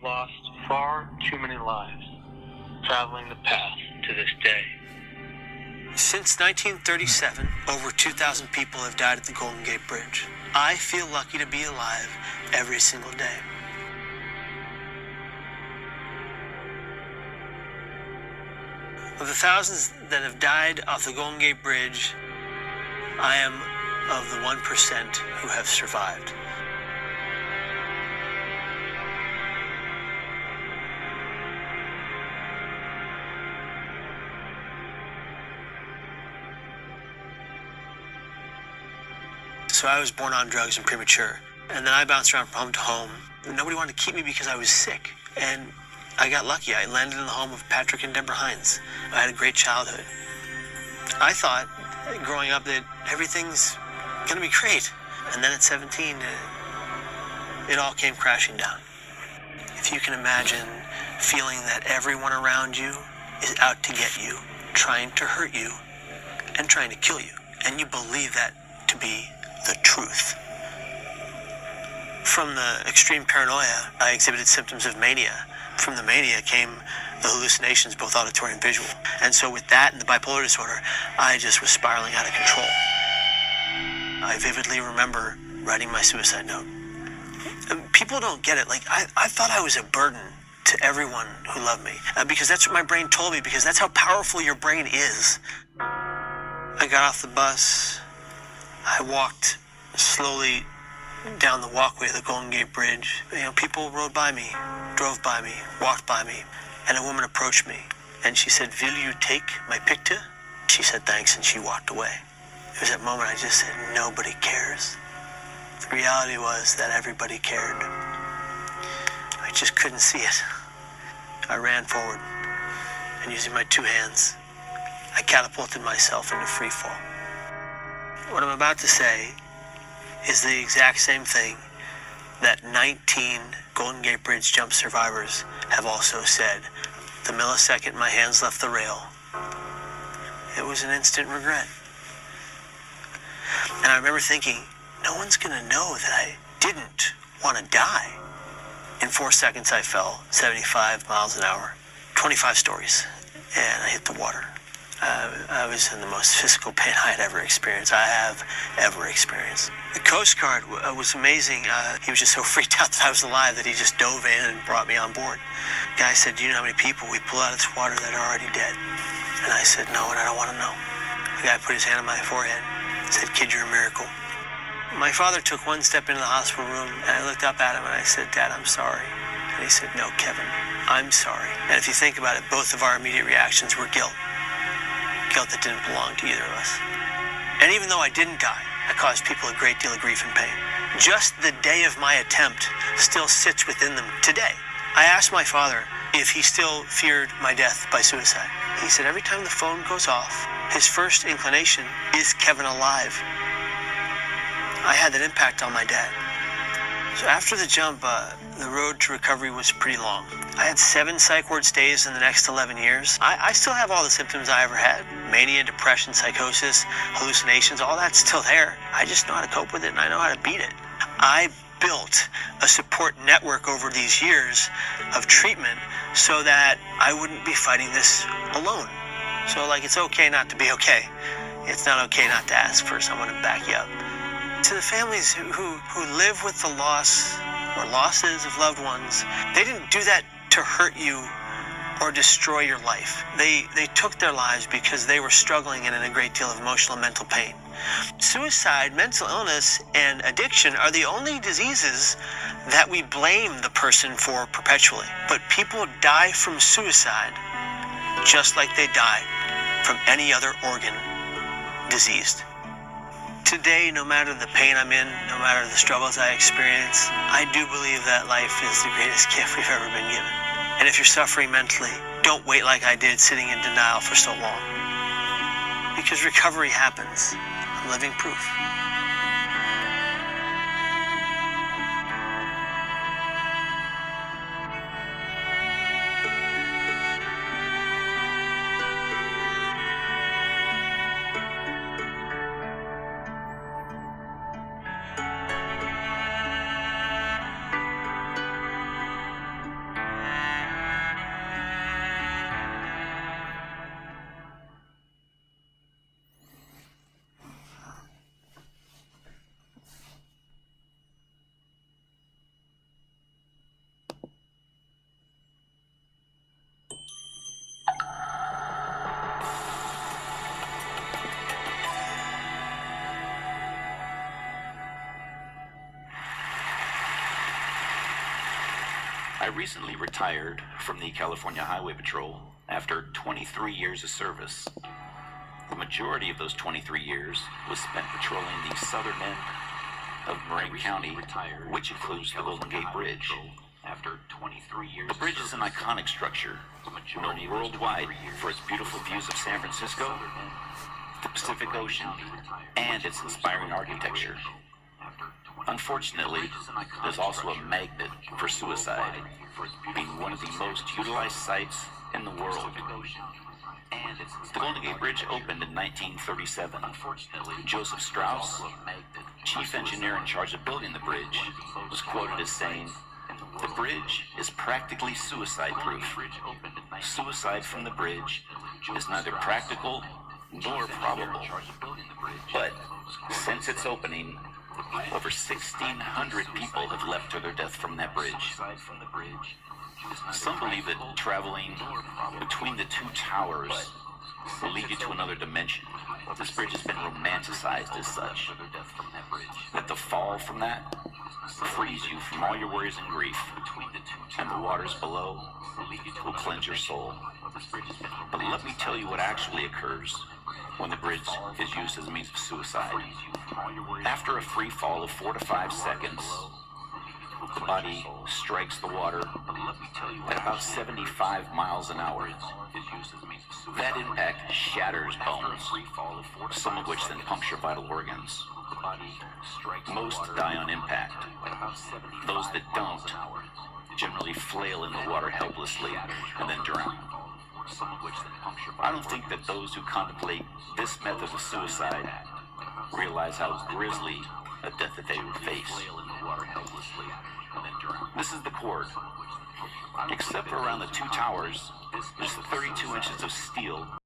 lost far too many lives traveling the path to this day. Since 1937, over 2,000 people have died at the Golden Gate Bridge. I feel lucky to be alive every single day. Of the thousands that have died off the Golden Gate Bridge, I am of the 1% who have survived. So I was born on drugs and premature, and then I bounced around from home to home. Nobody wanted to keep me because I was sick, and I got lucky. I landed in the home of Patrick and Deborah Hines. I had a great childhood. I thought, growing up, that everything's gonna be great. And then at 17, it all came crashing down. If you can imagine feeling that everyone around you is out to get you, trying to hurt you, and trying to kill you, and you believe that to be the truth. From the extreme paranoia, I exhibited symptoms of mania. From the mania came the hallucinations, both auditory and visual. And so with that and the bipolar disorder, I just was spiraling out of control. I vividly remember writing my suicide note. People don't get it. Like, I thought I was a burden to everyone who loved me, because that's what my brain told me, because that's how powerful your brain is. I got off the bus. I walked slowly down the walkway of the Golden Gate Bridge. People rode by me, drove by me, walked by me, and a woman approached me, and she said, "Will you take my picture?" She said thanks, and she walked away. It was that moment I just said, nobody cares. The reality was that everybody cared. I just couldn't see it. I ran forward, and using my two hands, I catapulted myself into free fall. What I'm about to say is the exact same thing that 19 Golden Gate Bridge jump survivors have also said. The millisecond my hands left the rail, it was an instant regret. And I remember thinking, no one's gonna know that I didn't want to die. In 4 seconds I fell 75 miles an hour, 25 stories, and I hit the water. I was in the most physical pain I had ever experienced. I have ever experienced. The Coast Guard was amazing. He was just so freaked out that I was alive that he just dove in and brought me on board. The guy said, "Do you know how many people we pull out of this water that are already dead?" And I said, "No, and I don't want to know." The guy put his hand on my forehead and said, "Kid, you're a miracle." My father took one step into the hospital room, and I looked up at him and I said, "Dad, I'm sorry." And he said, "No, Kevin, I'm sorry." And if you think about it, both of our immediate reactions were guilt. Guilt that didn't belong to either of us. And even though I didn't die, I caused people a great deal of grief and pain. Just the day of my attempt still sits within them today. I asked my father if he still feared my death by suicide. He said every time the phone goes off, his first inclination is Kevin alive. I had that impact on my dad. So after the jump, the road to recovery was pretty long. I had 7 psych ward stays in the next 11 years. I still have all the symptoms I ever had. Mania, depression, psychosis, hallucinations, all that's still there. I just know how to cope with it, and I know how to beat it. I built a support network over these years of treatment so that I wouldn't be fighting this alone. So, it's okay not to be okay. It's not okay not to ask for someone to back you up. To the families who live with the loss or losses of loved ones, they didn't do that to hurt you or destroy your life. They took their lives because they were struggling and in a great deal of emotional and mental pain. Suicide, mental illness, and addiction are the only diseases that we blame the person for perpetually. But people die from suicide just like they die from any other organ diseased. Today, no matter the pain I'm in, no matter the struggles I experience, I do believe that life is the greatest gift we've ever been given. And if you're suffering mentally, don't wait like I did, sitting in denial for so long. Because recovery happens. I'm living proof. I recently retired from the California Highway Patrol after 23 years of service. The majority of those 23 years was spent patrolling the southern end of Marin County, which includes the Golden Gate Bridge. The bridge is an iconic structure, known worldwide for its beautiful views of San Francisco, the Pacific Ocean, and its inspiring architecture. Unfortunately, there's also a magnet for suicide, being one of the most utilized sites in the world. The Golden Gate Bridge opened in 1937. Joseph Strauss, chief engineer in charge of building the bridge, was quoted as saying, "The bridge is practically suicide-proof. Suicide from the bridge is neither practical nor probable. But since its opening, over 1,600 people have left to their death from that bridge." Some believe that traveling between the two towers will lead you to another dimension. This bridge has been romanticized as such. That the fall from that frees you from all your worries and grief, and the waters below will cleanse your soul. But let me tell you what actually occurs when the bridge is used as a means of suicide. After a free fall of 4 to 5 seconds, the body strikes the water at about 75 miles an hour. That impact shatters bones, some of which then puncture vital organs. Most die on impact. Those that don't generally flail in the water helplessly and then drown. I don't think that those who contemplate this method of suicide realize how grisly a death that they would face. This is the cord. Except for around the two towers, there's 32 inches of steel